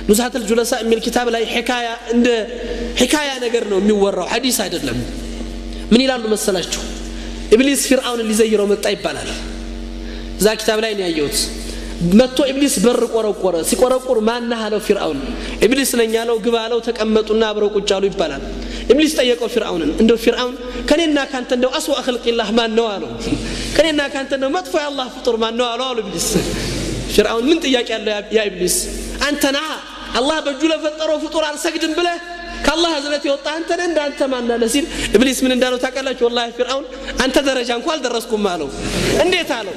نزهة الجلساء من الكتاب لا حكاية عند حكاية ነገር ነው የሚወራው ሐዲስ አይደለም ምን ይላሉ መሰላችሁ ኢብሊስ ፍርዓውን اللي ዘይረው መጣ ይባላል እዛ ኪታብ ላይ ነው ያየሁት መጥቶ ኢብሊስ በር ቆረቆረ ሲቆረቆር ማን አለው ፍርዓውን ኢብሊስ ነኝ ያለው ግባ አለው ተቀመጡና አብረው ቁጭ አሉ ይባላል ኢብሊስ ጠየቀው ፍርዓውንን እንደው ፍርዓውን ከኔና ካንተ እንደው አስዋ خلقላህ ማን ነው አለው ከኔና ካንተ እንደው መጥፎ ያላህ ፍጡር ማን ነው አለው ኢብሊስ ፍርዓውን ምን ጥያቄ ያለው ያ ኢብሊስ አንተና አላህ በእጁ ለፈጠረው ፍጡር አልሰግድም ብለህ ከአላህ ህዝረት ይወጣ አንተ ነህ እንዳንተ ማን አለ ሲል ኢብሊስ ምን እንዳለው ታውቃላችሁ والله ፍርዓውን አንተ ደረጃ እንኳን አልደረስኩም አለው እንዴት አለው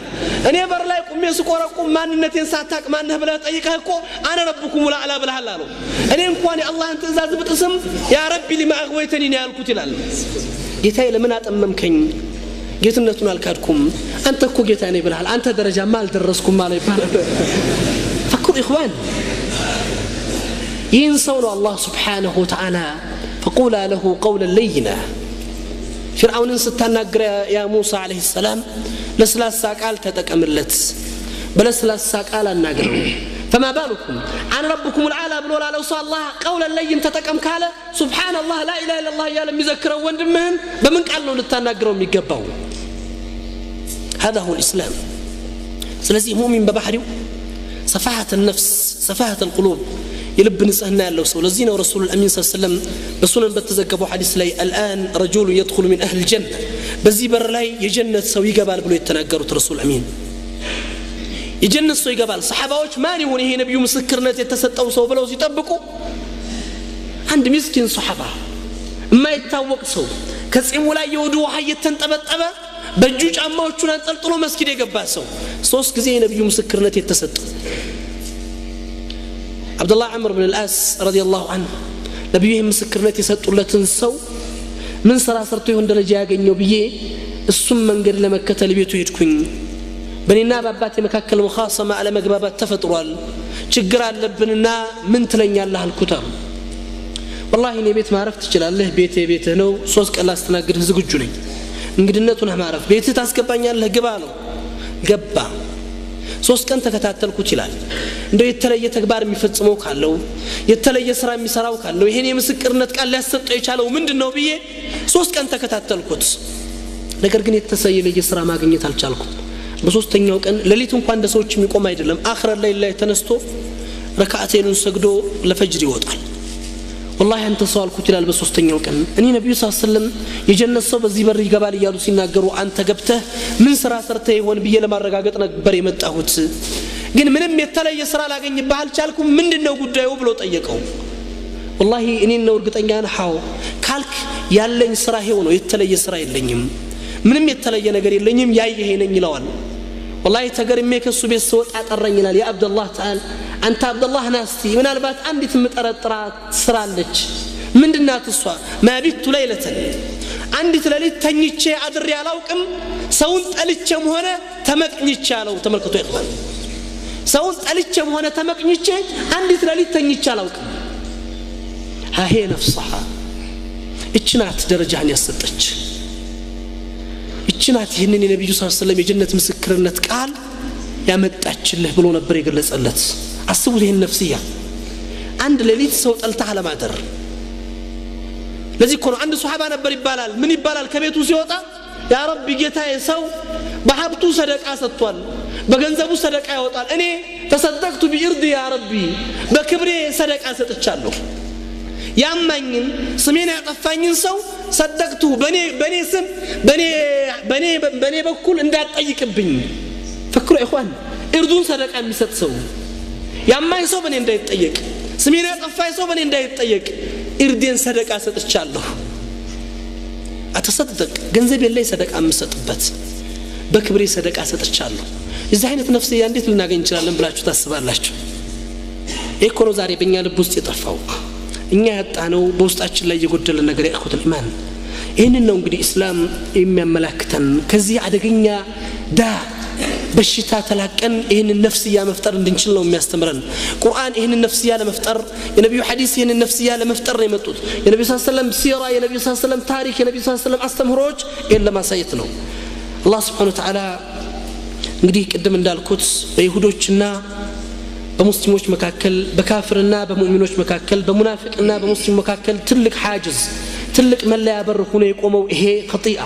እኔ በር ላይ ቁሜ ስቆረቁም ማንነቴን ሳታቅ ማን ነህ ብለህ ጠይቀህ እኮ አነ ረብኩም ወላ አላ ብለሃል አለው እኔ እንኳን የአላህን ትእዛዝ ብጥስም ያ ረቢ لما اغويتني ነው ያልኩት ይላል ጌታዬ ለምን አጠመምከኝ ጌትነቱን አልካድኩም አንተ እኮ ጌታ ነኝ ብለሃል አንተ ደረጃማ አልደረስኩም ማለት ይባላል فكر اخوان ينسون الله سبحانه وتعالى فقولا له قولا لينا فرعون ستناغر يا موسى عليه السلام لسلاسا قال تتقملت بلسلاسا قال اناغروا فما بالكم عن ربكم العالى بلولا لو صلى الله قولا لين تتقم قال سبحان الله لا اله الا الله يا لم يذكروا وندمهم بمن قال ነው ልታናግረው የሚገባው هذا هو الاسلام ስለዚህ ሙእሚን በባህሪው صفاحة النفس صفاحة القلوب يلب نسألنا الله سو لزينا ورسول الأمين صلى الله عليه وسلم بسنن بتذكروا حديث لي الآن رجل يدخل من أهل الجنة بزي بر لي يجنة سوي قبال بلو يتناقروا رسول الأمين يجنة سوي قبال صحابة وش ماني هوني هي نبي مسكرنا يتسطوا سو بلو يطبقوا عند مسكين صحابة ما يتوق سو كسيم ولا يودوا حي تنطبطبه بجوج عماዎቹን አንጠልጥሎ መስጊድ የገባ ሰው ሶስት ጊዜ ነብዩ ምስክርነት የተሰጠ عبد الله عمرو بن العاص رضي الله عنه ነብዩ ምስክርነት የሰጡለትን ሰው ምን ስራ ሰርቶ ይሆን ደረጃ ያገኘው ብዬ እሱም መንገድ ለመከተል ቤቱ ሄድኩኝ በኔና በአባቴ መካከል ሙኻሰማ አለ መግባባት ተፈጥሯል ችግር አለብንና ምን ትለኛለህ አልኩት والله እኔ ቤት ማረፍ ትችላለህ ቤቴ ነው ሶስት ቀን ላስተናግድህ ዝግጁ ነኝ እንግድነቱን ማረፍ ቤት ታስገባኛለህ ግባ ነው ገባ ሶስት ቀን ተከታተልኩት ይላል እንደው የተለየ ተግባር የሚፈጽመው ካለው የተለየ ስራ የሚሰራው ካለው ይሄን የምስክርነት ቃል ሊያሰጠው የቻለው ምንድነው ብዬ ሶስት ቀን ተከታተልኩት ነገር ግን የተሰየለ ስራ ማግኘት አልቻልኩም በሶስተኛው ቀን ለሊት እንኳን እንደ ሰዎች የሚቆም አይደለም አኽረ ላይ ተነስቶ ረካዓቴን ሰግዶ ለፈጅር ይወጣል والله انت سؤال كتلال በሶስተኛው ቀን እኔ ነብዩ ሰለላሁ ዐለይሂ ወሰለም የጀነት ሰው በዚህ በር ይገባል ይያሉ ሲናገሩ አንተ ገብተህ ምን ስራ ሰርተህ ይሆን ብዬ ለማረጋገጥ ነበር የመጣሁት ግን ምንም የተለየ ስራ ላገኝብህ አልቻልኩም ምንድነው ጉዳዩ ብሎ ጠየቀው والله እኔ ነው እርግጠኛ ነኝ ካልክ ያለኝ ስራ ይሄው ነው የተለየ ስራ የለኝም ምንም የተለየ ነገር የለኝም ያየህ ነኝ ይላል والله ተገርሜ ከሱ ቤት ሰው አጠራኝ ይላል ያ አብዱላህ ተዓላ አንተ አብዱላህ ናስቲ ምን አልባት አንዲት ምጠረጥራት ስራለች ምንድናት እሷ ማቢቱ ለይለተን አንዲት ለሊት ተኝቼ አድሬ አላውቅም ሰውን ጠልቼም ሆነ ተመቅኝቼ አለው ተመልከቱ ይባል ሰውን ጠልቼም ሆነ ተመቅኝቼ አንዲት ለሊት ተኝቼ አላውቅም هي نفسها እችናት ደረጃን ያሰጠች እችናት ይሄንን የነብዩ ሰለላሁ ዐለይሂ ወሰለም የጀነት ምስክርነት ቃል ያመጣችልህ ብሎ ነበር የገለጸለት አስቡት ይሄን ነፍስያ አንድ ለሊት ሰው ጠልታ አለማደር ለዚህ እኮ ነው አንድ ሱሐባ ነበር ይባላል ምን ይባላል ከቤቱ ሲወጣ ያ ረቢ ጌታዬ ሰው በሀብቱ ሰደቃ ሰጥቷል በገንዘቡ ሰደቃ ያወጣል እኔ ተሰደቅቱ ቢርዲ ያ ረቢ በክብሬ ሰደቃ ሰጥቻለሁ ያማኝን ስሜን ያጠፋኝን ሰው ሰደቅቱ በኔ ስም በኔ በኩል እንዳትጠይቅብኝ ፈክሩ ኢኽዋን እርዱን ሰደቃ የሚሰጥ ሰው ያማኝ ሰው በኔ እንዳይጠየቅ ስሜን ያጠፋኝ ሰው በኔ እንዳይጠየቅ እርዴን ሰደቃ ሰጥቻለሁ አተሰደቅ ገንዘብ የለኝ ሰደቃ የምሰጥበት በክብሬ ሰደቃ ሰጥቻለሁ እዚህ አይነት ነፍስያ እንዴት ልናገኝ እንችላለን ብላችሁ ታስባላችሁ እኮ ነው ዛሬ በእኛ ልብ ውስጥ የጠፋው እኛ ያጣነው በውስጣችን ላይ የጎደለ ነገር ያخوት ኢማን ይሄንን ነው እንግዲህ እስላም የሚያመላክተን ከዚህ አደገኛ በሽታ ተላቀን ይሄንን ነፍስያ መፍጠር እንድንችል ነው የሚያስተምረን ቁርአን ይሄንን ነፍስያ ለመፍጠር የነብዩ ሐዲስ ይሄንን ነፍስያ ለመፍጠር ነው የመጡት የነብዩ ሰለላሁ ዐለይሂ ወሰለም ሲራ የነብዩ ሰለላሁ ዐለይሂ ወሰለም ታሪክ የነብዩ ሰለላሁ ዐለይሂ ወሰለም አስተምሮች ይሄን ለማሳየት ነው አላህ Subhanahu Wa Ta'ala እንግዲህ ቅድም እንዳልኩት በይሁዶችና በሙስሊሞች መካከል በካፍርና በሙእሚኖች መካከል በሙናፊቅና በሙስሊም መካከል ትልቅ ሐጅዝ ትልቅ መለያ በር ሆኖ የቆመው ይሄ ኸጢአ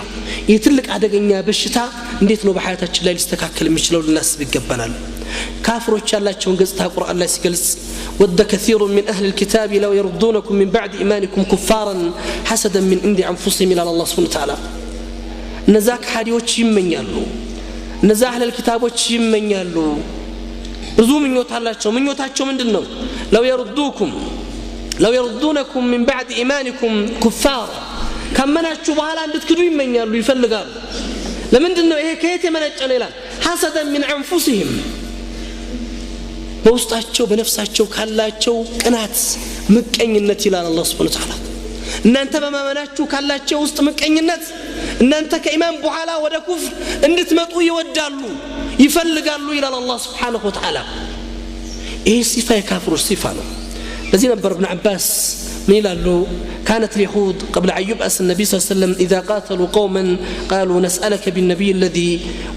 ይሄ ትልቅ አደገኛ በሽታ እንዴት ነው በሐያታችን ላይ ሊስተካከል የሚችለው ልናስብ ይገባናል ካፍሮች ያላቸውን ገጽታ ቁርአን ላይ ሲገልጽ ወደ كثير من اهل الكتاب لو يردونكم من بعد ايمانكم كفارا حسدا من عند انفسهم الى الله سبحانه وتعالى እነዛ ከሃዲዎች ይመኛሉ እነዛ አህለ الكتابዎች ይመኛሉ ብዙ ምኞት አላቸው ምኞታቸው ምንድነው لو يردونكم من بعد ايمانكم كفارا ከመናችሁ በኋላ እንድትክዱ ይመኛሉ ይፈልጋሉ ለምንድነው ይሄ ከየት የመነጨ ነው ይላል حسدا من انفسهم በውስጣቸው በነፍሳቸው ካላቸው ቅናት ምቀኝነት ይላል አላህ Subhanahu Wa Ta'ala እናንተ በማመናችሁ ካላቸው ውስጥ ምቀኝነት እናንተ ከኢማን በኋላ ወደ ኩፍር እንድትመጡ ይወዳሉ ይፈልጋሉ ይላል አላህ Subhanahu Wa Ta'ala ይህ ሲፋ የካፍሮች ሲፋ ነው ለዚህ ነበር ابن عباس من ይላሉ كانت اليهود قبل أن يبعث النبي صلى الله عليه وسلم إذا قاتلوا قوما قالوا نسألك بالنبي الذي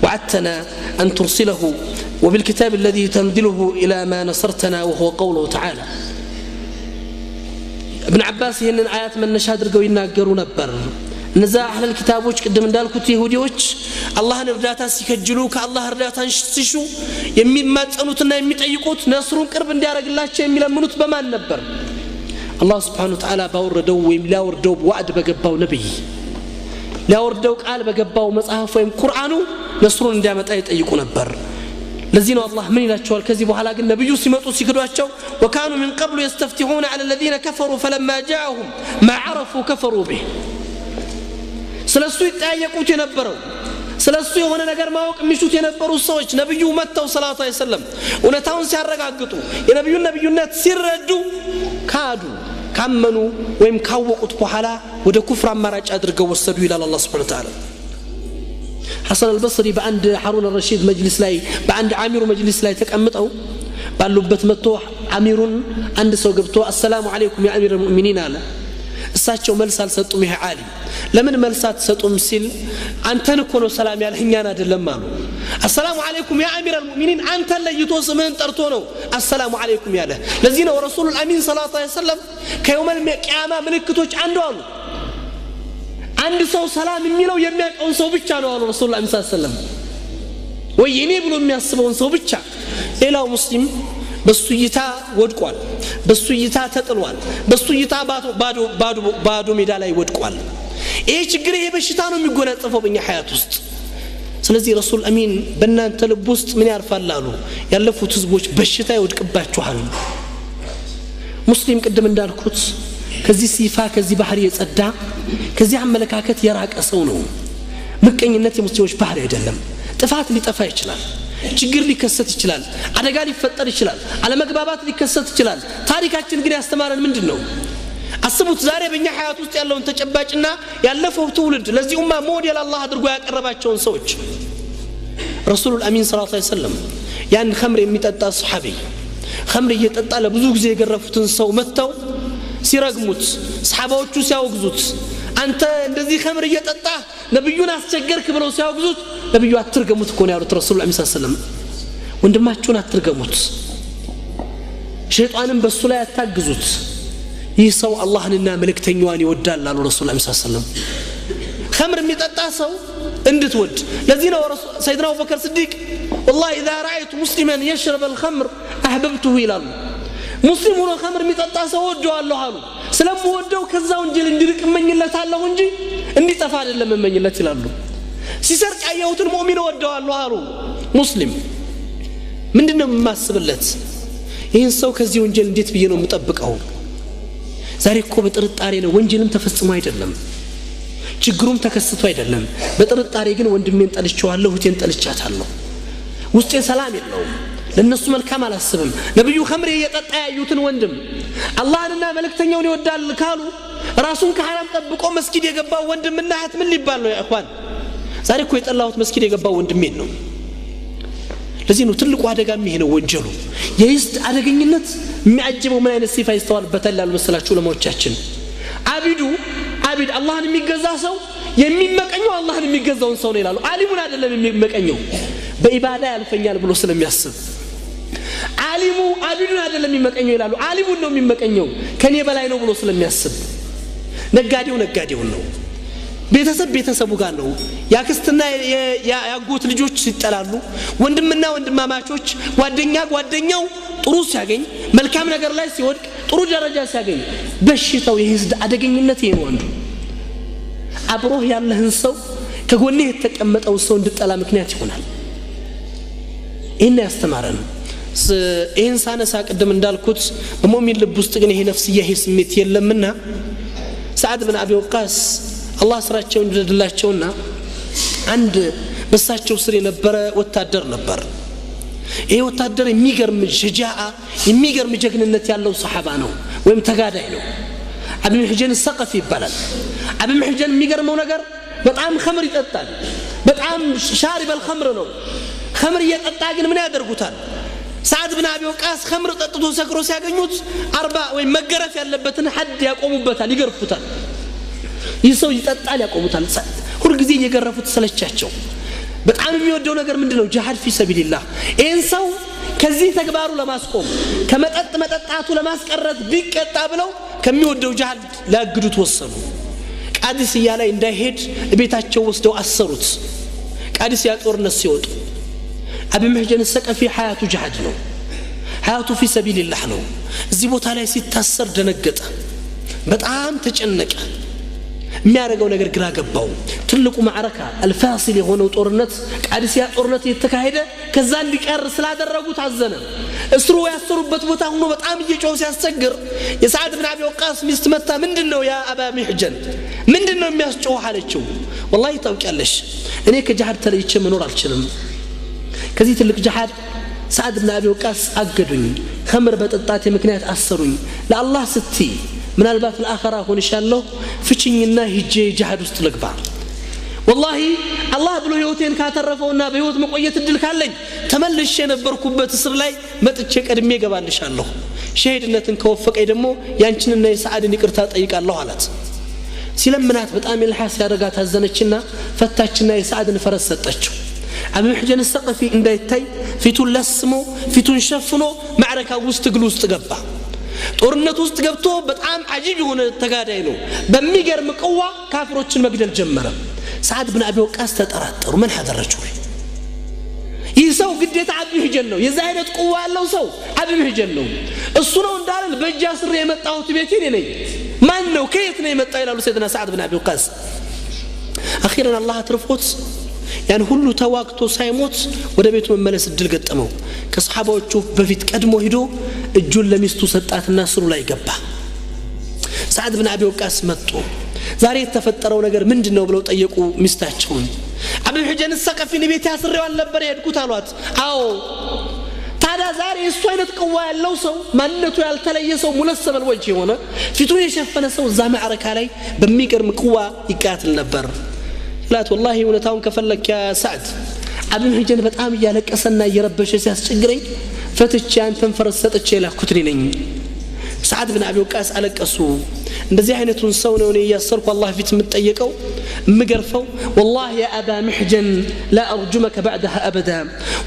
وعدتنا أن ترسله وبالكتاب الذي تنزله إلى ما نصرتنا وهو قوله تعالى ابن عباس ይህንን አያት መነሻ አድርገው ይናገሩ ነበር እነዛ አህለ الكتابዎች ቀደም እንዳልኩት ይሁዲዎች አላህን እርዳታ ሲከጅሉ ከአላህ እርዳታን ሲሹ የሚማጸኑትና የሚጠይቁት ነስሩን ቅርብ እንዲያረግላቸው የሚለምኑት በማን ነበር አላህ Subhanahu Wa Ta'ala ባወረደው ወይም ሊያወርደው ወዕድ በገባው ነብይ ሊያወርደው ቃል በገባው መጽሐፍ ወይም ቁርአኑ ነስሩን እንዲያመጣ ይጠይቁ ነበር ለዚህ ነው አላህ ምን ይላቸዋል ከዚህ በኋላ ግን ነብዩ ሲመጡ ሲክዷቸው وكانوا من قبل يستفتحون على الذين كفروا فلما جاءهم ما عرفوا كفروا به ስለሱ ይጠያየቁት የነበረው ስለሱ የሆነ ነገር ማወቅ የሚሹት የነበሩ ሰዎች ነብዩ መተው ሰለላሁ ዐለይሂ ወሰለም እውነታውን ሲያረጋግጡ የነብዩን ነብዩነት ሲረዱ ካዱ ካመኑ ወይም ካወቁት በኋላ ወደ ኩፍር አማራጭ አድርገው ወሰዱ ይላል አላህ Subhanahu Wa Ta'ala حسن البصري بعند هارون الرشيد مجلس لاي بعند عامر مجلس لاي ተቀምጠው ባሉበት መጥቶ አሚሩን አንድ ሰው ገብቶ السلام عليكم يا امير المؤمنين አለ እሳቸው መልስ አልሰጡም ይሄ ዓሊ ለምን መልስ አትሰጡም ሲል አንተን እኮ ነው ሰላም ያልህኛን አይደለም አሉ السلام عليكم يا امير المؤمنين አንተ ለይቶ ስምህን ጠርቶ ነው السلام عليكم ያለ ለዚህ ነው ረሱል አሚን ሰለላሁ ዐለይሂ ወሰለም ከየውመል ቂያማ ምልክቶች አንዱ አሉ አንድ ሰው ሰላም የሚለው የሚያውቀውን ሰው ብቻ ነው አሉ ረሱል አሚን ሰለላሁ ዐለይሂ ወሰለም ወይ እኔ ብሎ የሚያስበውን ሰው ብቻ ሌላው ሙስሊም በሱ ይታ ወድቋል በሱ ይታ ተጥሏል በሱ ይታ ባዶ ሜዳ ላይ ወድቋል ይሄ ችግር ይሄ በሽታ ነው የሚጎናጸፈው በእኛ ሐያት ውስጥ ስለዚህ ረሱል አሚን በእናንተ ልብ ውስጥ ምን ያርፋላሉ ያለፉት ህዝቦች በሽታ ይወድቅባቸዋል ሙስሊም ቅድም እንዳልኩት ከዚህ ሲፋ ከዚህ ባህሪ የጸዳ ከዚህ አመለካከት የራቀ ሰው ነው ምቀኝነት የሙስሊሞች ባህሪ አይደለም ጥፋት ሊጠፋ ይችላል ችግር ሊከሰት ይችላል አደጋ ሊፈጠር ይችላል አለመግባባት ሊከሰት ይችላል ታሪካችን ግን ያስተማረን ምንድነው አስቡት ዛሬ በእኛ ሐያት ውስጥ ያለውን ተጨባጭና ያለፈው ትውልድ ለዚህ ኡማ ሞዴል አላህ አድርጎ ያቀረባቸውን ሰዎች ረሱል አሚን ሰለላሁ ዐለይሂ ወሰለም ያን ኸምር የሚጠጣ ሱሐቢ ኸምር እየጠጣ ለብዙ ጊዜ የገረፉትን ሰው መተው ሲረግሙት ሰሃባዎቹ ሲያወግዙት አንተ እንደዚህ ኸምር እየጠጣ ነብዩን አስቸገርክ ብለው ሲያወግዙት ነብዩ አትርገሙት እኮ ነው ያሉት ረሱል አሚን ሰለላሁ ዐለይሂ ወሰለም ወንድማችሁን አትርገሙት ሸይጣንን በሱ ላይ አታግዙት ይህ ሰው አላህንና መልእክተኛውን ይወዳል አሉ ረሱል አሚን ሰለላሁ ዐለይሂ ወሰለም ኸምር የሚጠጣ ሰው እንድትወድ ለዚህ ነው ሰይድና አቡበከር ሲዲቅ والله اذا رايت مسلما يشرب الخمر احببته ይላሉ ሙስሊም ሆኖ ኸምር የሚጠጣ ሰው ወደዋለሁ አሉ ስለምወደው ከዛው እንጅል እንዲርቅ እመኝለታለሁ እንጂ እንዲጠፋ አይደለም እመኝለት ይላሉ ሲሰርቅ ያየሁትን ሙእሚን ወደዋለሁ አሉ ሙስሊም ምንድነው የማስብለት ይህን ሰው ከዚህ ወንጀል እንዴት ብዬ ነው የምጠብቀው ዛሬ እኮ በጥርጣሬ ነው ወንጀልም ተፈጽሞ አይደለም ችግሩም ተከስቶ አይደለም በጥርጣሬ ግን ወንድሜን ጠልቼዋለሁ እህቴን ጠልቻታለሁ ውስጤ ሰላም የለውም ለነሱ መልካም አላስብም ነብዩ ኸምር እየጠጣ ያዩትን ወንድም አላህንና መልእክተኛውን ይወዳል ካሉ ራሱን ከሐራም ጠብቆ መስጊድ የገባው ወንድምና እህት ምን ሊባል ነው ያ ኢኽዋን ዛሬ እኮ የጠላሁት መስጊድ የገባው ወንድሜን ነው ለዚህ ነው ትልቁ አደጋ ይሄ ነው ወንጀሉ የይስት አደገኝነት የሚያጅበው ምን አይነት ሲፋ ይስተዋልበታል ያሉ መስላችሁ ለማዎቻችን አቢድ አላህን የሚገዛ ሰው የሚመቀኘው አላህን የሚገዛውን ሰው ነው ይላሉ አሊሙን አይደለም የሚመቀኘው በኢባዳ ያልፈኛል ብሎ ስለሚያስብ ዓሊሙ አቢዱን አይደለም የሚመቀኘው ይላሉ ዓሊሙን ነው የሚመቀኘው ከኔ በላይ ነው ብሎ ስለሚያስብ ነጋዴው ነው ቤተሰቡ ጋር ነው ያክስትና ያጎት ልጆች ሲጠላሉ ወንድምና ወንድማማቾች ጓደኛው ጥሩ ሲያገኝ መልካም ነገር ላይ ሲወድቅ ጥሩ ደረጃ ሲያገኝ በሽታው የህዝድ አደገኝነት ይሄ ነው አንዱ አብሮህ ያለህን ሰው ከጎንህ የተቀመጠው ሰው እንድጠላ ምክንያት ይሆናል ይሄን ያስተማረን ይሄን ሳነሳ ቀደም እንዳልኩት በሙእሚን ልብ ውስጥ ግን ይሄ ነፍስያ ይሄ ስሜት የለምና ሰዓድ ብን አቢ ወቃስ አላህ ስራቸውን ይወድላቸውና አንድ በሳቸው ስር የነበረ ወታደር ነበር ይሄ ወታደር የሚገርም ሸጃዓ የሚገርም ጀግንነት ያለው ሰሃባ ነው ወይም ተጋዳይ ነው አቡ ሙህጀን الثقفي ይባላል አቡ ሙህጀን የሚገርመው ነገር በጣም ኸምር ይጠጣል በጣም ሻሪብ الخمر ነው ኸምር እየጠጣ ግን ምን ያደርጉታል ሰዓድ ብን አቢ ወቃስ ኸምር ጠጥቶ ሰክሮ ሲያገኙት 40 ወይ መገረፍ ያለበትን ሐድ ያቆሙበታል ይገርፉታል ይሰው ይጠጣል ያቆሙታል ሁሉ ጊዜ እየገረፉት ሰለቻቸው በጣም የሚወደው ነገር ምንድነው ጂሃድ ፊ ሰቢልላህ ይሄን ሰው ከዚህ ተግባሩ ለማስቆም ከመጠጣቱ ለማስቀረት ቢቀጣ ብለው ከሚወደው ጂሃድ ላግዱት ወሰኑ ቃዲስያ ላይ እንዳይሄድ ቤታቸው ወስደው አሰሩት ቃዲስያ ጦርነት ሲወጡ አቡ ሙህጀን الثقفي ሐያቱ ጂሃድ ነው ሐያቱ ፊ ሰቢልላህ ነው እዚህ ቦታ ላይ ሲታሰር ደነገጠ በጣም ተጨነቀ የሚያረጋው ነገር ግራ ገባው ትልቁ ማዕረካ الفاصل የሆነው ጦርነት ቃዲስያ ጦርነት የተካሄደ ከዛ እንዲቀር ስላደረጉት አዘነ እስሩ ያሰሩበት ቦታ ሆኖ በጣም እየጮህ ሲያስቸግር የሰዓድ ብን አቢ ወቃስ ሚስት መታ ምንድነው ያ አባ ሙህጀን ምንድነው የሚያስጮህ አለችው والله ታውቂያለሽ እኔ ከጂሃድ ተለይቼ መኖር አልችልም ከዚህ ትልቅ ጂሃድ ሰዓድ ብን አቢ ወቃስ አገዱኝ ኸምር በጠጣቴ ምክንያት አሰሩኝ ለአላህ ስትይ ምናልባት ለአኺራ ሆንሻለሁ ፍቺኝና ሂጄ ጂሃድ ውስጥ ልግባ والله አላህ ብሎ ህይወቴን ካተረፈውና በህይወት መቆየት እድል ካለኝ ተመልሼ የነበርኩበት እስር ላይ መጥቼ ቀድሜ ገባልሻለሁ ሸሂድነትን ከወፈቀኝ ደግሞ ያንቺንና የሰዓድን ይቅርታ ጠይቃለሁ አላት ሲለምናት በጣም ይልሐስ ያደረጋት አዘነችና ፈታችና የሰዓድን ፈረስ ሰጠችው አቡ ሙህጀን الثقفي እንዳይታይ ፊቱን ለስሞ ፊቱን ሸፍኖ ማዕረካ ውስጥ ግሉ ውስጥ ገባ ጦርነት ውስጥ ገብቶ በጣም አጂብ የሆነ ተጋዳይ ነው በሚገርም ቀዋ ካፍሮችን መግደል ጀመረ ሰዓድ ብን አቢ ወቃስ ተጠራጠሩ ምን ሐደረችው ይህ ሰው ግዴታ አቡ ሙህጀን ነው የዛ አይነት ቀዋ ያለው ሰው አቡ ሙህጀን ነው እሱ ነው እንዳለን በእጃ ስር የመጣሁት ቤቴ ነኝ ማን ነው ከየት ነው የመጣ ይላሉ ሰይድና ሰዓድ ብን አቢ ወቃስ አኺራን አላህ አትርፎት ያን ሁሉ ተዋክቶ ሳይሞት ወደ ቤቱ መመለስ እድል ገጠመው ከሰሃባዎቹ በፊት ቀድሞ ሄዶ እጁን ለሚስቱ ሰጣትና ስሩ ላይ ገባ ሰዓድ ብን አቢ ወቃስ መጡ ዛሬ የተፈጠረው ነገር ምንድነው ብለው ጠየቁ ሚስታቸውን አቡ ሙህጀን الثقفي ቤት ያስረው አልነበር የሄድኩት አሏት አዎ ታዲያ ዛሬ እሱ አይነት ቀዋ ያለው ሰው ማንነቱ ያልተለየ ሰው ሙለሰበል ወጅ የሆነ ፊቱን የሸፈነ ሰው እዛ ማዕረካ ላይ በሚገርም ቀዋ ይቃተል ነበር ላት والله እውነታውን ከፈለክ ያ ሰዓድ አቡ ሙህጀን በጣም ያለቀሰና እየረበሸ ሲያስቸግረኝ ፈትቼ አንተን ፈረስ ሰጥቼ ላኩት ነኝ ሰዓድ ብን አቢ ወቃስ አለቀሱ እንደዚህ አይነቱን ሰው ነው እኔ ያሰርኩ አላህ ፊት የምጠየቀው ምገርፈው والله يا ابا محجن لا ارجمك بعدها ابدا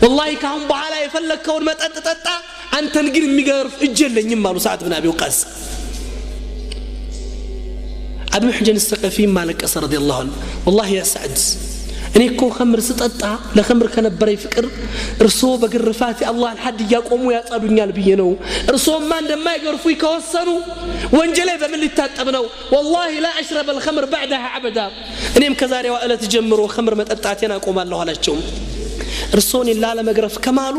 والله ካሁን በኋላ የፈለከውን መጠጥ ጠጣ አንተን ግን የሚገርፍ እጅ የለኝም አሉ ሰዓድ ብን አቢ ወቃስ አቡ ሙህጀን الثقفي ማለቀሰ رضي الله عنه والله يا سعد እኔ እኮ ኸምር ስጠጣ ለኸምር ከነበረኝ ፍቅር እርሶ በግርፋት አላህ الحد ያቆሙ ያጸዱኛል ብዬ ነው እርሶማ እንደማይገርፉኝ ከወሰኑ ወንጀሌ በምን ሊታጠብ ነው والله لا اشرب الخمر بعدها ابدا እኔም ከዛሬው ዕለት ጀምሮ ኸምር መጠጣቴን አቆማለሁ አላቸው እርሶን ኢላለ መግረፍ ከማሉ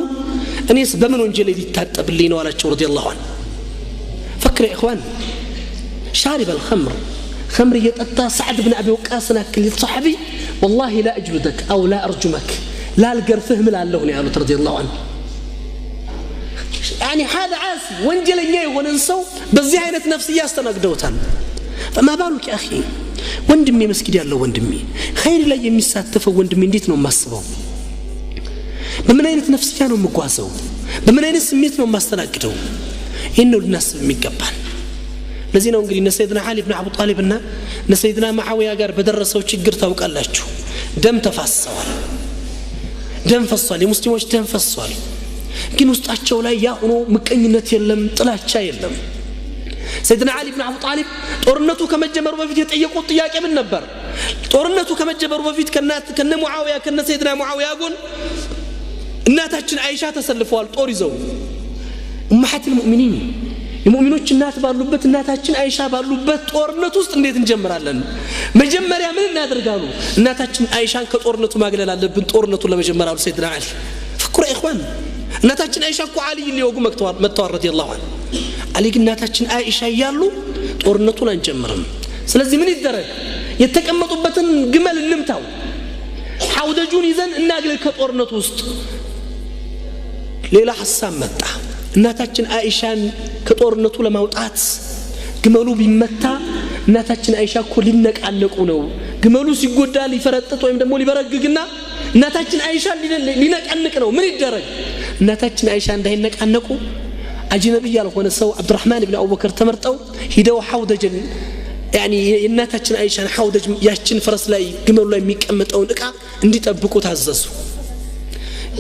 እኔስ በምን ወንጀሌ ሊታጠብልኝ ነው አላቸው رضي الله عنه فكر يا اخوان شارب الخمر خمر يطጣ سعد بن ابي وقاص ناكل صحابي والله لا اجلدك او لا ارجمك لا القرفه من الله يا رضي الله عنه يعني هذا عاصي وانجلني وننسو بزي عينت نفسيه استنقدوتان فما بالك يا اخي وندمي مسجد ያለው ወንድሜ خير ላይ የሚሳተፈው ወንድሜ እንዴት ነው ማስበው በምን አይነት ነፍስያ ነው መጓዘው በምን አይነት ስሜት ነው ማስተናግደው ይሄን ልናስብ የሚገባል ለዚህ ነው እንግዲህ ሰይድና አሊ ኢብኑ አቡ ጣሊብ እና ሰይድና ሙአዊያ ጋር በደረሰው ችግር ታውቃላችሁ ደም ተፋሰዋል ደም ፈሷል የሙስሊሞች ደም ፈሷል ግን ውስጣቸው ላይ ያ ሆኖ ምቀኝነት የለም ጥላቻ የለም سيدنا علي بن ابي طالب ጦርነቱ ከመጀመሩ በፊት የጠየቁት ጥያቄ ምን ነበር ጦርነቱ ከመጀመሩ በፊት ከነ ሙአዊያ ከነ ሰይድና ሙአዊያ ጎን እናታችን አይሻ ተሰልፈዋል ጦር ይዘው ኡማሃት المؤمنين የሙእሚኖች እናት ባሉበት እናታችን አይሻ ባሉበት ጦርነት ውስጥ እንዴት እንጀምራለን መጀመሪያ ምን እናደርጋሉ እናታችን አይሻን ከጦርነቱ ማግለል አለብን ጦርነቱን ለመጀመር አሉ ሰይድና አሊ ፍቅሩ ኢኽዋን እናታችን አይሻ እኮ አሊ ሊወጉ መጥተዋል ረዲየላሁ ዐንሁ አሊ ግን እናታችን አይሻ ያሉ ጦርነቱን አንጀምርም ስለዚህ ምን ይደረግ የተቀመጡበትን ግመል እንምታው ሐውደጁን ይዘን እናግለል ከጦርነቱ ውስጥ ሌላ ሐሳብ መጣ እናታችን አይሻን ከጦርነቱ ለማውጣት ግመሉ ቢመታ እናታችን አይሻ እኮ ሊነቃነቁ ነው ግመሉ ሲጎዳ ሊፈረጥጥ ወይም ደግሞ ሊበረግግና እናታችን አይሻ ሊነቃነቅ ነው ምን ይደረግ እናታችን አይሻ እንዳይነቃነቁ አጅነብይ ያልሆነ ሰው አብዱራህማን ኢብኑ አቡበከር ተመርጠው ሂደው ሐውደጅን يعني እናታችን አይሻን ሐውደጅ ያችን ፈረስ ላይ ግመሉ ላይ የሚቀመጠውን ዕቃ እንዲጠብቁ ታዘዙ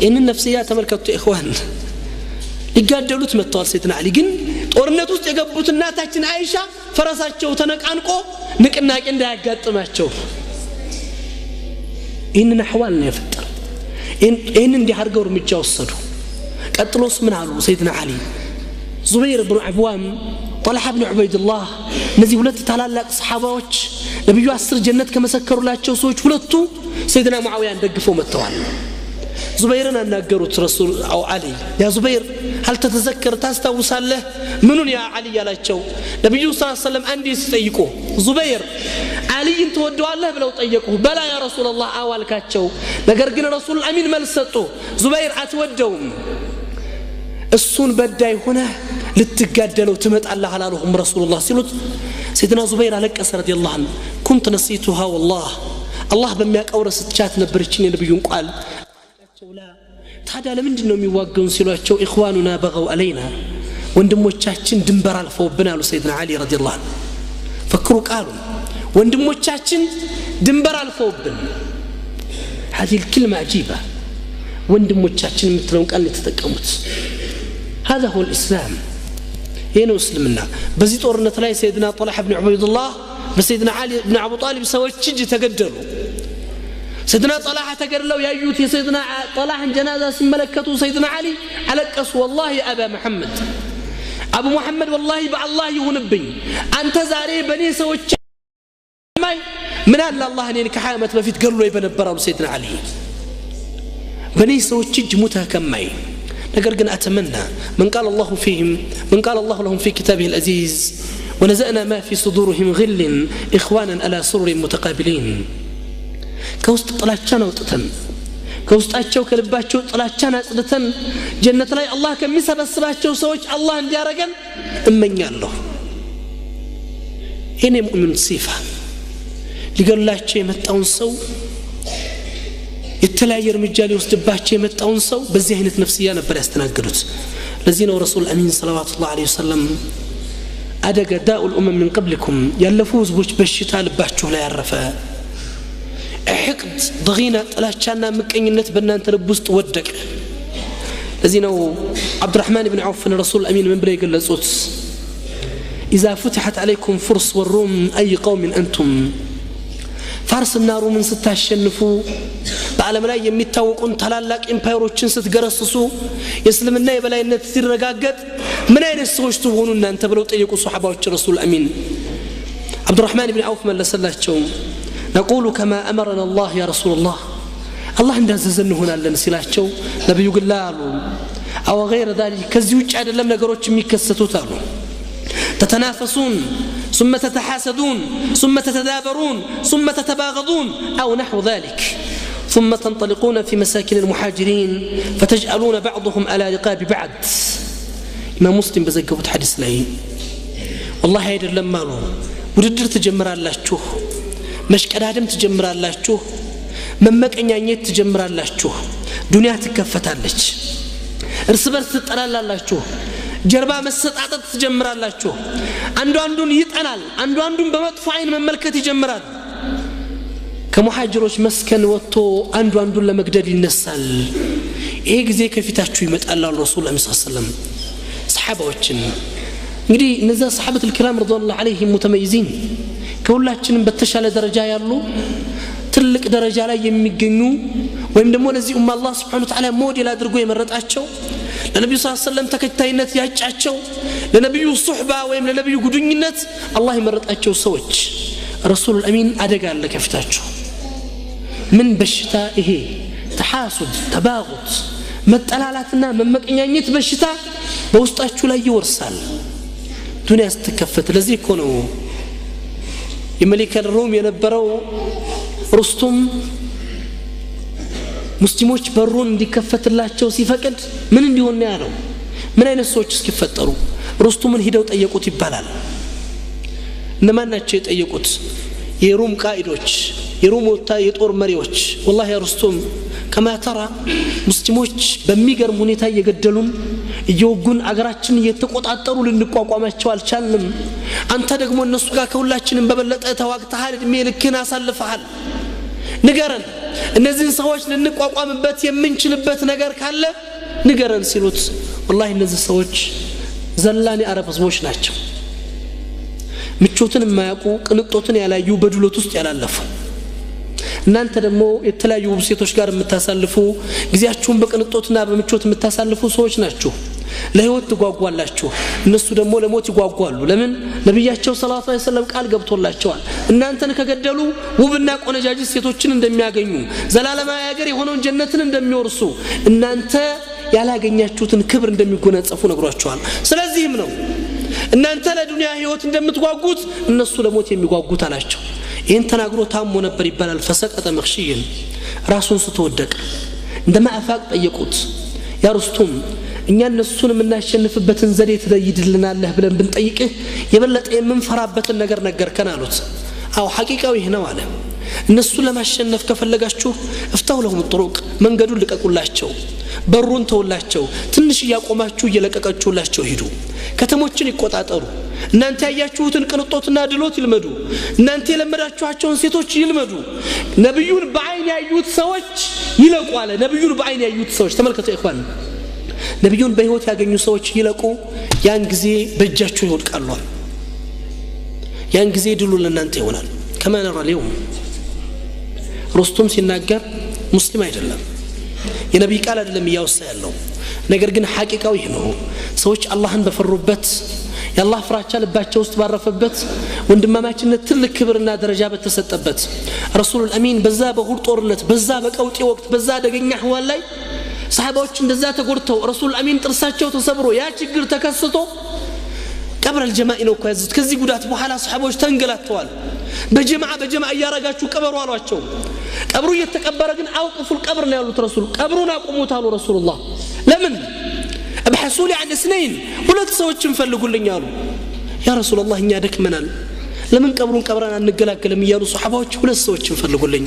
እነ ነፍስያ ተመልከቱ ኢኽዋን ይጋደሉት መጥተዋል ሰይድና አሊ ግን ጦርነት ውስጥ የገቡት እናታችን አይሻ ፈረሳቸው ተነቃንቆ ንቅናቄ እንዳያጋጥማቸው ኢንና ሐዋል ነው የፈጠረው እንዲያርገው እርምጃ ወሰዱ ቀጥሎስ ምን አሉ ሰይድና አሊ ዙበይር ኢብኑ አብዋም طلحة بن عبيد الله እነዚህ ሁለት ታላላቅ ሰሃባዎች ነብዩ 10 ጀነት ከመሰከሩላቸው ሰዎች ሁለቱ ሰይድና ሙአዊያን ደግፈው መጥተዋል ዙበይርን አናገሩት ረሱል አው አሊ ያ ዙበይር هل تتذكر ታስታውሳለህ ምኑን ያ አሊ ያላቸው ነብዩ ሰለላሁ ዐለይሂ ወሰለም አንዴ ሲጠይቁ ዙበይር አሊን ተወደዋለህ ብለው ጠየቁ በላ ያ ረሱላህ አዋልካቸው ነገር ግን ረሱል አሚን መልስ ሰጡ ዙበይር አትወደውም እሱን በዳይ ሆነ ልትጋደለው ትመጣለህ አላሉሁም ረሱላህ ሲሉት ሰይድና ዙበይር አለቀሰ ረዲየላሁ ዐንሁ كنت نسيتها والله الله በሚያቀውረስ ቻት ነበርችኝ የነብዩን ቃል ታዲያ ለምንድን ነው የሚዋገውን ሲሏቸው ኢኽዋኑና በገው አለይና ወንድሞቻችን ድንበር አልፈውብን አሉ ሰይድና አሊ ረዲየላሁ ዐንሁ ፈክሩ ቃሉ ወንድሞቻችን ድንበር አልፈውብን هذه الكلمة عجيبة ወንድሞቻችን የምትለውን ቃል የተጠቀሙት هذا هو الإسلام هنا اسلمنا بزي ጦርነት ላይ ሰይድና طلحة بن عبيد الله በሰይድና አሊ بن ابي طالب ሰዎች እጅ ተገደሉ سيدنا طلحة تقرلوا يا أيوتي سيدنا طلحة جنازة سملكته سيدنا علي ألقص والله يا أبا محمد أبو محمد والله بالله يهنبي أنت زاري بني سوتش من الله أن كحامة ما في تقرلوا يبنى برا سيدنا علي بني سوتش جمتها كمي نقرقنا أتمنى من قال الله لهم في كتابه العزيز ونزأنا ما في صدورهم غل إخوانا على سرر متقابلين كوست طلعتنا وطتن كوستاچو كلباچو طلعتنا صدتن جنة ላይ الله ከሚሰበስባቸው ሰዎች الله እንዲያረገን እመኛለሁ እኔ ሙእሚን ሲፋ ሊገላቸው የመጣውን ሰው የተለያየ እርምጃ ሊወስድባቸው የመጣውን ሰው በዚህ አይነት ነፍስያ ነበር ያስተናገዱት ለዚህ ነው ረሱል አሚን ሰለላሁ ዐለይሂ ወሰለም አደገ ዳኡል ኡመም من قبلكم ያለፉ ህዝቦች በሽታ ልባቸው ላይ ያረፈ حقد ضغينة طلاچانا مقኝነት በእናንተ ልብ ውስጥ ወደቀ ለዚህ ነው አብዱራህማን ኢብኑ ዐውፍ ረሱል አሚን ምን ብለው የገለጹት اذا فتحت عليكم فرس والروم اي قوم انتم ፋርስና ሮምን ስታሸንፉ በዓለም ላይ የሚታወቁን ታላላቅ ኤምፓየሮችን ስትገረስሱ የእስልምና የበላይነት ሲረጋገጥ ምን አይነት ሰዎች ትሆኑ እናንተ ብለው ጠየቁ ሱሐባዎች ረሱል አሚን አብዱራህማን ኢብኑ ዐውፍ መለሰላቸው نقول كما أمرنا الله يا رسول الله الله እንዳዘዘን እንሆናለን ሲላቸው ነብዩ ግላሉ أو غير ذلك ከዚህ ውጭ አይደለም ነገሮች የሚከሰቱት አሉ تتنافسون ثم تتحاسدون ثم تتدابرون ثم تتباغضون أو نحو ذلك ثم تنطلقون في مساكن المهاجرين فتجعلون بعضهم على رقاب بعض إمام مسلم بزكوت حديث لي والله አይደለም አሉ ውድድር ትጀምራላችሁ መሽቀዳደም ትጀምራላችሁ መመቀኛኘት ትጀምራላችሁ ዱንያ ትከፈታለች እርስ በርስ ትጠላላላችሁ ጀርባ መሰጣጣት ትጀምራላችሁ አንዱ አንዱን ይጠናል አንዱ አንዱን በመጥፎ አይን መመልከት ይጀምራል ከሙሃጅሮች መስከን ወጥቶ አንዱ አንዱን ለመግደል ይነሳል ይሄ ጊዜ ከፊታችሁ ይመጣል አሉ ረሱል ሰለላሁ ዐለይሂ ወሰለም ሰሃባዎችን እንግዲህ እነዛ ሰሃበቱል ኪራም ረዲየላሁ ዐለይሂም ሙተመይዚን ከሁላችንም በተሻለ ደረጃ ያሉ ትልቅ ደረጃ ላይ የሚገኙ ወይም ደግሞ ለዚህ ኡማ አላህ Subhanahu Wa Ta'ala ሞዴል አድርጎ የመረጣቸው ለነብዩ ሰለላሁ ዐለይሂ ወሰለም ተከታይነት ያጫቸው ለነብዩ ሱህባ ወይም ለነብዩ ጉዱኝነት አላህ የመረጣቸው ሰዎች ረሱል አሚን አደጋ አለ ከፊታቸው ምን በሽታ ይሄ ተሐሱድ ተባጉት መጠላላትና መመቀኛኘት በሽታ በውስጣችሁ ላይ ይወርሳል ዱንያ ስትከፈት ለዚህ እኮ ነው የመሊክ ሩም የነበረው ሩስቱም ሙስሊሞች በሩን እንዲከፈትላቸው ሲፈቅድ ምን እንዲሆን ነው ያለው ምን አይነት ሰዎች እስኪፈጠሩ ሩስቱምን ሄደው ጠየቁት ይባላል እነማን ናቸው የጠየቁት የሩም ቃይዶች የሩም የጦር መሪዎች والله يا رستم كما ترى ሙስሊሞች በሚገርም ሁኔታ እየገደሉን እየወጉን አገራችን እየተቆጣጠሩ ልንቋቋማቸው አልቻልንም አንተ ደግሞ እነሱ ጋር ከሁላችንም በበለጠ ተዋግተሃል እድሜ ልክን አሳልፈሃል ንገረን እነዚህን ሰዎች ልንቋቋምበት የምንችልበት ነገር ካለ ንገረን ሲሉት والله እነዚህ ሰዎች ዘላን የአረብ ህዝቦች ናቸው ምቾትን የማያውቁ ቅንጦትን ያላዩ በድሎት ውስጥ ያላለፉ እናንተ ደግሞ የተለያዩ ሴቶች ጋር የምታሳልፉ ጊዜያችሁን በቅንጦትና በምቾት የምታሳልፉ ሰዎች ናችሁ ለህይወት ትጓጓላችሁ እነሱ ደግሞ ለሞት ይጓጓሉ ለምን ነብያቸው ሰለላሁ ዐለይሂ ወሰለም ቃል ገብቶላቸዋል እናንተን ከገደሉ ውብና ቆነጃጅት ሴቶችን እንደሚያገኙ ዘላለማዊ ሀገር የሆነውን ጀነትን እንደሚወርሱ እናንተ ያላገኛችሁትን ክብር እንደሚጎናጸፉ ነግሯቸዋል ስለዚህም ነው እናንተ ለዱንያ ህይወት እንደምትጓጉት እነሱ ለሞት የሚጓጉት አላቸው ይሄን ተናግሮ ታሞ ነበር ይባላል ፈሰቀተ መክሽይን ራሱን ስተወደቀ እንደማአፋቅ ጠየቁት ያ ሩስቱም እኛ እነሱን የምናሸንፍበትን ዘዴ ትለይድልናለህ ብለን ብንጠይቅህ የበለጠ የምንፈራበትን ነገር ነገርከን አሉት አው ሐቂቃው ይሄ ነው አለ እነሱን ለማሸነፍ ከፈለጋችሁ እፍታው ለሁም ጥሩቅ መንገዱን ልቀቁላቸው በሩን ተውላቸው ትንሽ ያቆማችሁ እየለቀቀችሁላቸው ሂዱ ከተሞችን ይቆጣጠሩ እናንተ ያያችሁትን ቅንጦትና ድሎት ይልመዱ እናንተ የለመዳችኋቸውን ሴቶች ይልመዱ ነብዩን በአይን ያዩት ሰዎች ይለቁ አለ ነብዩን በአይን ያዩት ሰዎች ተመልከቱ ኢኽዋን ነብዩን በህይወት ያገኙ ሰዎች ይለቁ ያን ጊዜ በእጃቸው ይወድቃሉ ያን ጊዜ ድሉ ለእናንተ ይሆናል كما نرى اليوم ሩስቱም ሲናገር ሙስሊም አይደለም የነብይ ቃል አይደለም ያውሳ ያለው ነገር ግን ሐቂቃው ይሄ ነው ሰዎች አላህን በፈሩበት የአላህ ፍራቻ ልባቸው ውስጥ ባረፈበት ወንድማማችነት ትልቅ ክብርና ደረጃ በተሰጠበት ረሱል አሚን በዛ በሁር ጦርነት በዛ በቀውጤ ወቅት በዛ ደገኛ ህዋል ላይ ሰሃባዎች እንደዛ ተጎድተው ረሱል አሚን ጥርሳቸው ተሰብሮ ያ ችግር ተከስቶ ቀብር الجماع ነው ከዚህ ከዚህ ጉዳት በኋላ ሰሃባዎች ተንገላተዋል በጀማዓ ያረጋችሁ ቀበሩ አሏቸው ቀብሩ እየተቀበረ ግን አውቅፉል ቀብር ነው ያሉት ረሱል ቀብሩን አቁሙት አሉ ረሱላህ ለምን ابحثوا لي عن اثنين ሁለት ሰዎችን ፈልጉልኝ አሉ ያ ረሱላህ እኛ ደክመናል ለምን ቀብሩን ቀብራን አንገላገልም ይያሉ ሱሐባዎች ሁለት ሰዎችን ፈልጉልኝ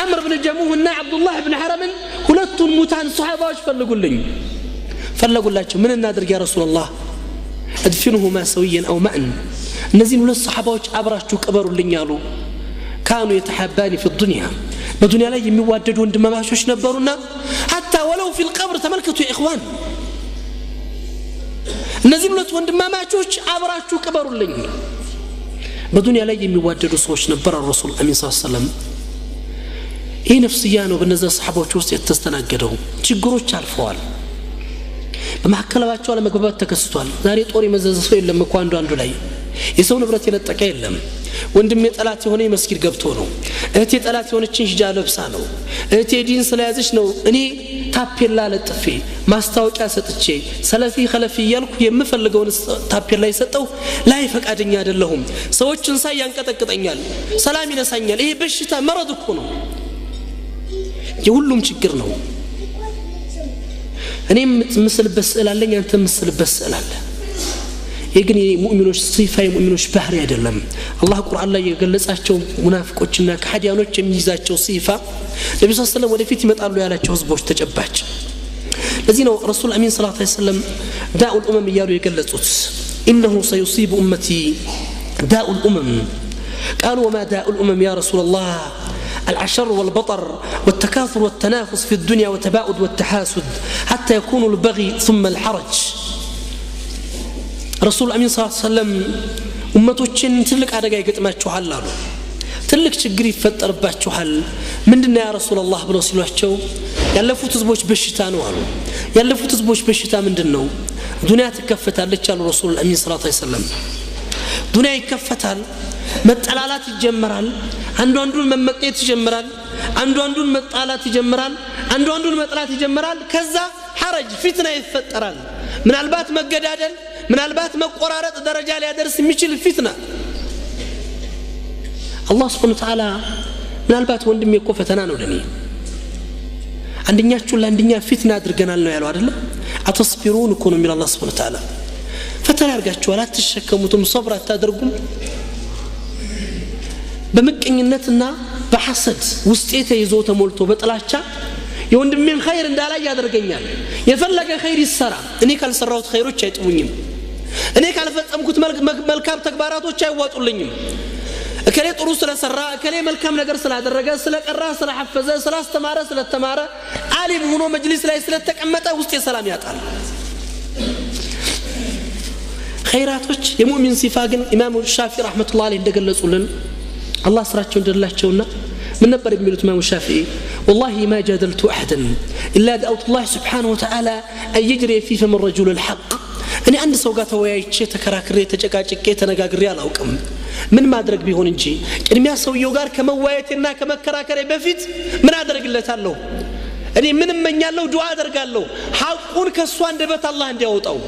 አምር ኢብኑ ጀሙህ እና አብዱላህ ኢብኑ ሐረም ሁለቱን ሙታን ሱሐባዎች ፈልጉልኝ ፈለጉላቸው ምን እናድርግ ያ ረሱላህ ادفنهما سويا او معا እነዚህ ሁለት ሱሐባዎች አብራችሁ ቀበሩልኝ አሉ كانوا يتحابان في الدنيا በዱንያ ላይ የሚዋደዱ ወንድማማቾች ነበሩና حتى ولو في القبر ተመልከቱ ኢኽዋን እነዚህ ሁለት ወንድማማቾች አብራችሁ ቀበሩልኝ በዱንያ ላይ የሚዋደዱ ሰዎች ነበሩ ረሱል አሚን ሰለላሁ ዐለይሂ ወሰለም ይህ ነፍስያ ነው በእነዚህ ሰሃቦች ውስጥ የተስተናገደው ችግሮች አልፈዋል በመሐከላቸው ለመግባባት ተከስቷል ዛሬ ጦር የመዘዘ ሰው የለም እኮ አንዱ ላይ የሰው ንብረት የነጠቀ የለም ወንድም የጠላት የሆነ መስጊድ ገብቶ ነው እህቴ ጠላት የሆነችን ሂጃብ ለብሳ ነው እህቴ ዲን ስለያዘች ነው እኔ ታፔላ ለጥፌ ማስታወቂያ ሰጥቼ ሰለፊ ኸለፊ ያልኩ የምፈልገውን ታፔላ ይሰጠው ላይ ፈቃደኛ አይደለሁም ሰዎችን ሳይ ያንቀጠቅጠኛል ሰላም ይነሳኛል ይሄ በሽታ መረድ እኮ ነው የሁሉም ችግር ነው እኔም ምስልበት ስዕል አለኝ አንተ ምስልበት ስዕል አለ የግን ሙእሚኖች ሲፋ ሙእሚኖች ባህሪ አይደለም አላህ ቁርአን ላይ የገለጻቸው ሙናፊቆችና ከሃዲያኖች የሚይዛቸው ሲፋ ነብዩ ሰለላሁ ዐለይሂ ወሰለም ወደፊት ይመጣሉ ያላቸው ህዝቦች ተጨባጭ ለዚህ ነው ረሱል አሚን ሰለላሁ ዐለይሂ ወሰለም ዳኡል ኡመም ይያሉ የገለጹት انه سيصيب امتي داء الامم قالوا وما داء الامم يا رسول الله العشر والبطر والتكاثر والتنافس في الدنيا والتباعد والتحاسد حتى يكون البغي ثم الحرج رسول أمين صلى الله عليه وسلم أمتوچن تلك አደጋ ይገጥማችኋል አሉ ትልቅ ችግር ይፈጠርባችኋል ምንድነው ያ ረሱላህ ብለው ሲሏቸው ያለፉት ህዝቦች በሽታ ነው አሉ ያለፉት ህዝቦች በሽታ ምንድነው ዱንያ ትከፈታለች አሉ ረሱል አሚን ሰለላሁ ዐለይሂ ወሰለም ዱንያ ይከፈታል መጠላላት ይጀምራል አንዱ አንዱን መመቀየት ይጀምራል አንዱ አንዱን መጣላት ይጀምራል አንዱ አንዱን መጥላት ይጀምራል ከዛ ሐረጅ ፊትና ይፈጠራል ምናልባት መገዳደል ምናልባት መቆራረጥ ደረጃ ላይ ያደርስ የሚችል ፊትና አላህ Subhanahu Wa Ta'ala ምናልባት ወንድሜ እኮ ፈተና ነው ለኔ አንደኛችሁ ለአንደኛ ፊትና አድርገናል ነው ያለው አይደል አተስቢሩን እኮ ነው የሚለው አላህ Subhanahu Wa Ta'ala ፈተና አድርጋችኋል አትሸከሙትም ሶብር አታደርጉም በመቀኝነትና በሐሰድ ውስጤ ተይዞ ተሞልቶ በጥላቻ የወንድሜን ኸይር እንዳላይ ያደርገኛል የፈለገ ኸይር ይሰራ እኔ ካልሰራሁት ኸይሮች አይጥሙኝም እኔ ካልፈጸምኩት መልካም ተግባራቶች አይዋጡልኝም እከሌ ጥሩ ስለሰራ እከሌ መልካም ነገር ስላደረገ ስለቀራ ስለሐፈዘ ስላስተማረ ስለተማረ ዓሊም ሆኖ መጅሊስ ላይ ስለተቀመጠ ውስጤ ሰላም ያጣል ኸይራቶች የሙእሚን ሲፋ ግን ኢማሙ ሻፊዒ ረህመቱላሂ ዐለይሂ እንደገለጹልን አላህ ስራቸው እንደላቸውና من نبر بميلوت إمام الشافعي والله ما جادلت أحدا إلا دعوت الله سبحانه وتعالى أن يجري في فم الرجل الحق أنا عند سوقاته وياي تكراكري تجاكاكي تنغاغري አላውቅም ምን ማድረግ ቢሆን እንጂ ቅድሚያ ሰውየው ጋር ከመዋየትና ከመከራከሬ በፊት ምን አደርግለታለሁ እኔ ምን እመኛለሁ ዱዓ አደርጋለሁ ሐቁን ከሱ አንደበት አላህ እንዲያወጣው